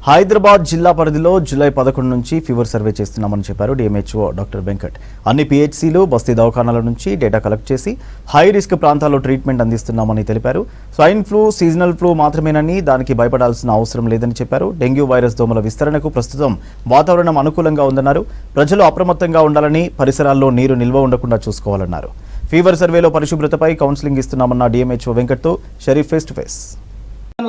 హైదరాబాద్ జిల్లా పరిధిలో జూలై 11 నుంచి ఫీవర్ సర్వే చేస్తున్నామని చెప్పారు డిఎంహెచ్ఓ డాక్టర్ వెంకట్. అన్ని పిహెచ్సిలు, బస్తీ దవాఖానాల నుంచి డేటా కలెక్ట్ చేసి హై రిస్క్ ప్రాంతాల్లో ట్రీట్మెంట్ అందిస్తున్నామని తెలిపారు. స్వైన్ ఫ్లూ సీజనల్ ఫ్లూ మాత్రమేనని, దానికి భయపడాల్సిన అవసరం లేదని చెప్పారు. డెంగ్యూ వైరస్ దోమల విస్తరణకు ప్రస్తుతం వాతావరణం అనుకూలంగా ఉందన్నారు. ప్రజలు అప్రమత్తంగా ఉండాలని, పరిసరాల్లో నీరు నిల్వ ఉండకుండా చూసుకోవాలన్నారు. ఫీవర్ సర్వేలో పరిశుభ్రతపై కౌన్సిలింగ్ ఇస్తున్నామన్న డిఎంహెచ్ఓ వెంకట్తో షరీఫ్ ఫేస్ టు ఫేస్.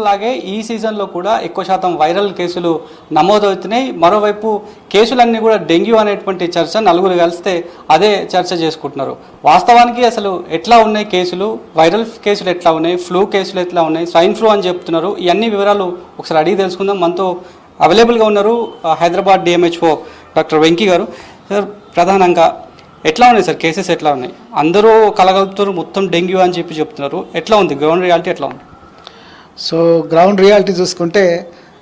లాగే ఈ సీజన్లో కూడా ఎక్కువ శాతం వైరల్ కేసులు నమోదవుతున్నాయి. మరోవైపు కేసులన్నీ కూడా డెంగ్యూ అనేటువంటి చర్చ నలుగురు కలిస్తే అదే చర్చ చేసుకుంటున్నారు. వాస్తవానికి అసలు ఎట్లా ఉన్నాయి కేసులు, వైరల్ కేసులు ఎట్లా ఉన్నాయి, ఫ్లూ కేసులు ఎట్లా ఉన్నాయి, స్వైన్ ఫ్లూ అని చెప్తున్నారు. ఇవన్నీ వివరాలు ఒకసారి అడిగి తెలుసుకుందాం. మనతో అవైలబుల్గా ఉన్నారు హైదరాబాద్ డిఎంహెచ్ఓ డాక్టర్ వెంకీ గారు. సార్, ప్రధానంగా ఎట్లా ఉన్నాయి సార్ కేసెస్, ఎట్లా ఉన్నాయి? అందరూ కలగలుపుతారు మొత్తం డెంగ్యూ అని చెప్తున్నారు. ఎట్లా ఉంది గ్రౌండ్ రియాలిటీ, ఎట్లా ఉంది? సో గ్రౌండ్ రియాలిటీ చూసుకుంటే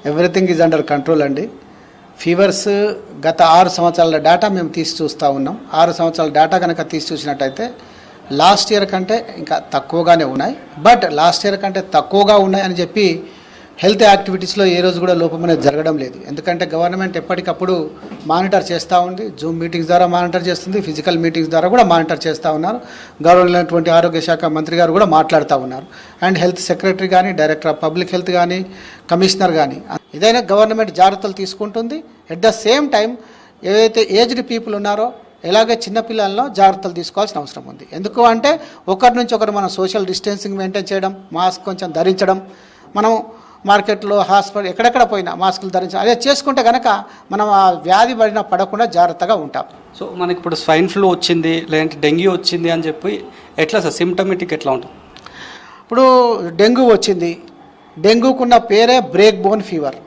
ఎవ్రీథింగ్ ఈజ్ అండర్ కంట్రోల్ అండి. ఫీవర్స్ గత 6 సంవత్సరాల డేటా మేము తీసి చూస్తూ ఉన్నాం. 6 సంవత్సరాల డేటా కనుక తీసి చూసినట్టయితే లాస్ట్ ఇయర్ కంటే ఇంకా తక్కువగానే ఉన్నాయి. బట్ లాస్ట్ ఇయర్ కంటే తక్కువగా ఉన్నాయని చెప్పి హెల్త్ యాక్టివిటీస్లో ఏ రోజు కూడా లోపం అనేది జరగడం లేదు. ఎందుకంటే గవర్నమెంట్ ఎప్పటికప్పుడు మానిటర్ చేస్తూ ఉంది. జూమ్ మీటింగ్స్ ద్వారా మానిటర్ చేస్తుంది, ఫిజికల్ మీటింగ్స్ ద్వారా కూడా మానిటర్ చేస్తూ ఉన్నారు. గౌరవమైనటువంటి ఆరోగ్య శాఖ మంత్రి గారు కూడా మాట్లాడుతూ ఉన్నారు. అండ్ హెల్త్ సెక్రటరీ కానీ, డైరెక్టర్ ఆఫ్ పబ్లిక్ హెల్త్ కానీ, కమిషనర్ కానీ ఏదైనా గవర్నమెంట్ జాగ్రత్తలు తీసుకుంటుంది. ఎట్ ద సేమ్ టైం ఏదైతే ఏజ్డ్ పీపుల్ ఉన్నారో ఇలాగే చిన్నపిల్లల్లో జాగ్రత్తలు తీసుకోవాల్సిన అవసరం ఉంది. ఎందుకు అంటే ఒకరి నుంచి ఒకరు మనం సోషల్ డిస్టెన్సింగ్ మెయింటైన్ చేయడం, మాస్క్ కొంచెం ధరించడం, మనం మార్కెట్లో, హాస్పిటల్ ఎక్కడెక్కడ పోయినా మాస్కులు ధరించాలి. అదే చేసుకుంటే కనుక మనం ఆ వ్యాధి పడకుండా జాగ్రత్తగా ఉంటాం. సో మనకి ఇప్పుడు స్వైన్ ఫ్లూ వచ్చింది, లేదంటే డెంగ్యూ వచ్చింది అని చెప్పి ఎట్లా సార్ సిమ్టమేటిక్ ఎట్లా ఉంటుంది? ఇప్పుడు డెంగ్యూ వచ్చింది. డెంగ్యూకున్న పేరే break bone fever.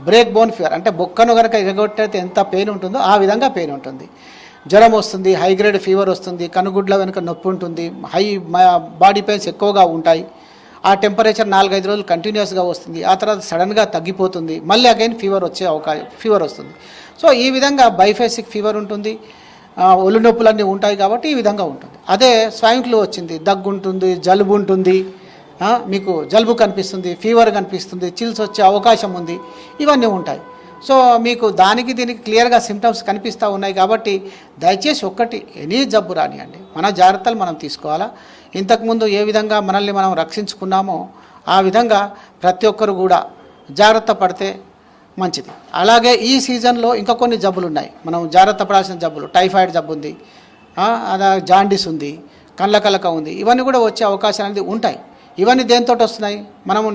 Break bone fever అంటే బొక్కను కనుక ఎగగొట్టయితే ఎంత పెయిన్ ఉంటుందో ఆ విధంగా పెయిన్ ఉంటుంది. జ్వరం వస్తుంది, హై గ్రేడ్ ఫీవర్ వస్తుంది, కనుగుడ్ల వెనుక నొప్పి ఉంటుంది, బాడీ పెయిన్స్ ఎక్కువగా ఉంటాయి. ఆ టెంపరేచర్ 4-5 రోజులు కంటిన్యూస్గా వస్తుంది. ఆ తర్వాత సడన్గా తగ్గిపోతుంది, మళ్ళీ అగైన్ ఫీవర్ వస్తుంది. సో ఈ విధంగా బైఫేసిక్ ఫీవర్ ఉంటుంది, ఒళ్ళు నొప్పులన్నీ ఉంటాయి. కాబట్టి ఈ విధంగా ఉంటుంది. అదే స్వైన్ ఫ్లూ వచ్చింది, దగ్గు ఉంటుంది, జలుబు ఉంటుంది, మీకు జలుబు కనిపిస్తుంది, ఫీవర్ కనిపిస్తుంది, చిల్స్ వచ్చే అవకాశం ఉంది, ఇవన్నీ ఉంటాయి. సో మీకు దీనికి క్లియర్గా సిమ్టమ్స్ కనిపిస్తూ ఉన్నాయి. కాబట్టి దయచేసి ఎనీ జబ్బు రానియండి, మన జాగ్రత్తలు మనం తీసుకోవాలా. ఇంతకుముందు ఏ విధంగా మనల్ని మనం రక్షించుకున్నామో ఆ విధంగా ప్రతి ఒక్కరు కూడా జాగ్రత్త పడితే మంచిది. అలాగే ఈ సీజన్లో ఇంకా కొన్ని జబ్బులు ఉన్నాయి, మనం జాగ్రత్త పడాల్సిన జబ్బులు. టైఫాయిడ్ జబ్బు ఉంది, జాండీస్ ఉంది, కళ్ళకలక ఉంది. ఇవన్నీ కూడా వచ్చే అవకాశాలు అనేది ఉంటాయి. ఇవన్నీ దేనితో వస్తున్నాయి? మనము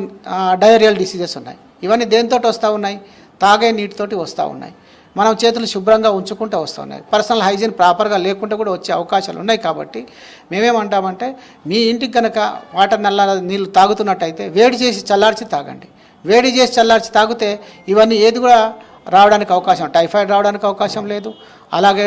డయేరియల్ డిసీజెస్ ఉన్నాయి. ఇవన్నీ దేనితో వస్తూ ఉన్నాయి? తాగే నీటితోటి వస్తూ ఉన్నాయి. మనం చేతులు శుభ్రంగా ఉంచుకుంటూ వస్తూ ఉన్నాయి. పర్సనల్ హైజీన్ ప్రాపర్గా లేకుంటే కూడా వచ్చే అవకాశాలు ఉన్నాయి. కాబట్టి మేమేమంటామంటే మీ ఇంటికి కనుక నీళ్ళు తాగుతున్నట్టయితే వేడి చేసి చల్లార్చి తాగండి. వేడి చేసి చల్లార్చి తాగితే ఇవన్నీ ఏది కూడా రావడానికి అవకాశం, టైఫాయిడ్ రావడానికి అవకాశం లేదు, అలాగే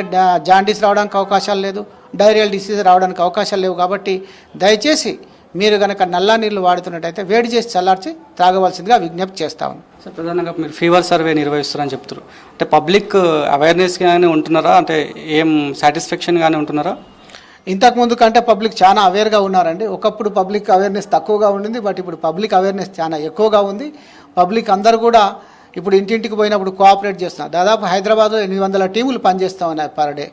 జాండీస్ రావడానికి అవకాశాలు లేదు, డైరియల్ డిసీజ్ రావడానికి అవకాశాలు లేవు. కాబట్టి దయచేసి మీరు కనుక నల్ల నీళ్ళు వాడుతున్నట్టయితే వేడి చేసి చల్లార్చి తాగవలసిందిగా విజ్ఞప్తి చేస్తాను. సార్, ప్రధానంగా మీరు ఫీవర్ సర్వే నిర్వహిస్తారని చెప్తారు. అంటే పబ్లిక్ అవేర్నెస్గానే ఉంటున్నారా? అంటే ఏం సాటిస్ఫాక్షన్గానే ఉంటున్నారా? ఇంతకుముందు కంటే పబ్లిక్ చాలా అవేర్గా ఉన్నారండి. ఒకప్పుడు పబ్లిక్ అవేర్నెస్ తక్కువగా ఉండింది, బట్ ఇప్పుడు పబ్లిక్ అవేర్నెస్ చాలా ఎక్కువగా ఉంది. పబ్లిక్ అందరూ కూడా ఇప్పుడు ఇంటింటికి పోయినప్పుడు కోఆపరేట్ చేస్తున్నారు. దాదాపు హైదరాబాద్లో 800 టీములు పనిచేస్తూ ఉన్నాయి పర్ డే.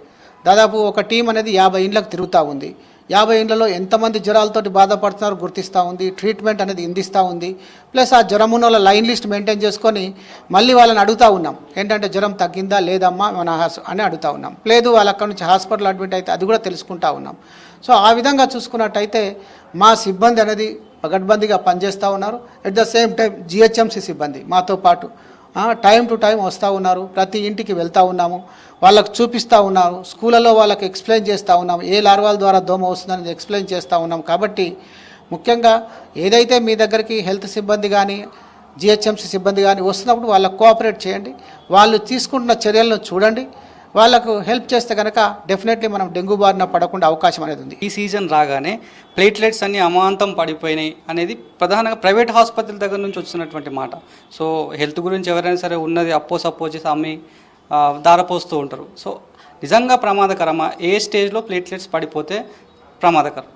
దాదాపు ఒక టీం అనేది 50 ఇండ్లకు తిరుగుతూ ఉంది. 50 ఇండ్లలో ఎంతమంది జ్వరాలతోటి బాధపడుతున్నారో గుర్తిస్తూ ఉంది, ట్రీట్మెంట్ అనేది అందిస్తూ ఉంది. ప్లస్ ఆ జ్వరం ఉన్న వాళ్ళ లైన్ లిస్ట్ మెయింటైన్ చేసుకొని మళ్ళీ వాళ్ళని అడుగుతూ ఉన్నాం, ఏంటంటే జ్వరం తగ్గిందా లేదమ్మా అని అడుగుతూ ఉన్నాం. లేదు వాళ్ళు అక్కడి నుంచి హాస్పిటల్ అడ్మిట్ అయితే అది కూడా తెలుసుకుంటూ ఉన్నాం. సో ఆ విధంగా చూసుకున్నట్టయితే మా సిబ్బంది అనేది పగడ్బందీగా పనిచేస్తూ ఉన్నారు. At the same time GHMC సిబ్బంది మాతో పాటు టైం టు టైం వస్తూ ఉన్నారు. ప్రతి ఇంటికి వెళ్తూ ఉన్నాము, వాళ్ళకు చూపిస్తూ ఉన్నారు, స్కూళ్ళలో వాళ్ళకి ఎక్స్ప్లెయిన్ చేస్తూ ఉన్నాము, ఏ లార్వాల ద్వారా దోమ వస్తుందని ఎక్స్ప్లెయిన్ చేస్తూ ఉన్నాం. కాబట్టి ముఖ్యంగా ఏదైతే మీ దగ్గరికి హెల్త్ సిబ్బంది కానీ, జిహెచ్ఎంసీ సిబ్బంది కానీ వస్తున్నప్పుడు వాళ్ళకు కోఆపరేట్ చేయండి. వాళ్ళు తీసుకుంటున్న చర్యలను చూడండి. వాళ్ళకు హెల్ప్ చేస్తే కనుక డెఫినెట్లీ మనం డెంగ్యూ బారిన పడకుండా అవకాశం అనేది ఉంది. ఈ సీజన్ రాగానే ప్లేట్లెట్స్ అన్ని అమాంతం పడిపోయినాయి అనేది ప్రధానంగా ప్రైవేట్ హాస్పిటల్ దగ్గర నుంచి వస్తున్నటువంటి మాట. సో హెల్త్ గురించి ఎవరైనా సరే ఉన్నది అప్పో చేసి అమ్మి దారపోస్తూ ఉంటారు. సో నిజంగా ప్రమాదకరమా? ఏ స్టేజ్లో ప్లేట్లెట్స్ పడిపోతే ప్రమాదకరం?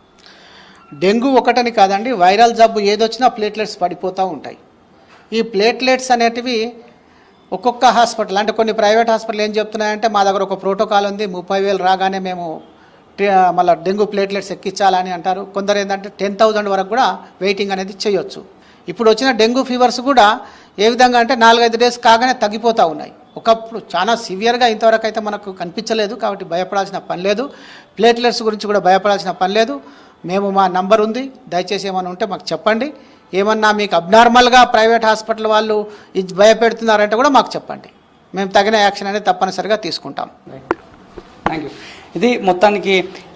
డెంగ్యూ ఒకటని కాదండి, వైరల్ జబ్బు ఏదొచ్చినా ప్లేట్లెట్స్ పడిపోతూ ఉంటాయి. ఈ ప్లేట్లెట్స్ అనేటివి ఒక్కొక్క హాస్పిటల్ అంటే కొన్ని ప్రైవేట్ హాస్పిటల్ ఏం చెప్తున్నాయంటే మా దగ్గర ఒక ప్రోటోకాల్ ఉంది, 30,000 రాగానే మేము మళ్ళీ డెంగ్యూ ప్లేట్లెట్స్ ఎక్కించాలని అంటారు. కొందరు ఏంటంటే 10,000 వరకు కూడా వెయిటింగ్ అనేది చేయొచ్చు. ఇప్పుడు వచ్చిన డెంగ్యూ ఫీవర్స్ కూడా ఏ విధంగా అంటే 4-5 డేస్ కాగానే తగ్గిపోతూ ఉన్నాయి. ఒకప్పుడు చాలా సివియర్గా ఇంతవరకు అయితే మనకు కనిపించలేదు, కాబట్టి భయపడాల్సిన పని లేదు. ప్లేట్లెట్స్ గురించి కూడా భయపడాల్సిన పని లేదు. మేము మా నంబర్ ఉంది, దయచేసి ఏమైనా ఉంటే మాకు చెప్పండి. ఏమన్నా మీకు అబ్నార్మల్గా ప్రైవేట్ హాస్పిటల్ వాళ్ళు ఇది భయపెడుతున్నారంటే కూడా మాకు చెప్పండి, మేము తగిన యాక్షన్ అనేది తప్పనిసరిగా తీసుకుంటాం. Thank you. ఇది మొత్తానికి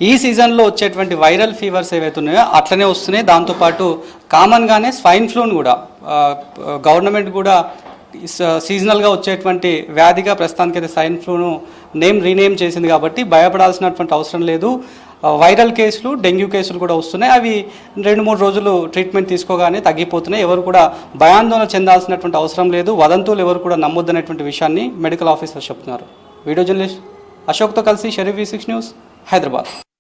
ఈ సీజన్లో వచ్చేటువంటి వైరల్ ఫీవర్స్ ఏవైతే ఉన్నాయో అట్లనే వస్తున్నాయి. దాంతోపాటు కామన్గానే స్వైన్ ఫ్లూని కూడా గవర్నమెంట్ కూడా సీజనల్గా వచ్చేటువంటి వ్యాధిగా ప్రస్తుతానికైతే స్వైన్ ఫ్లూను రీనేమ్ చేసింది కాబట్టి భయపడాల్సినటువంటి అవసరం లేదు. వైరల్ కేసులు, డెంగ్యూ కేసులు కూడా వస్తున్నాయి. అవి 2-3 రోజులు ట్రీట్మెంట్ తీసుకోగానే తగ్గిపోతున్నాయి. ఎవరు కూడా భయాందోళన చెందాల్సినటువంటి అవసరం లేదు. వదంతులు ఎవరు కూడా నమ్మొద్దనేటువంటి విషయాన్ని మెడికల్ ఆఫీసర్ చెప్తున్నారు. వీడియో జర్నలిస్ట్ అశోక్తో కలిసి షరీఫ్ V6 న్యూస్, హైదరాబాద్.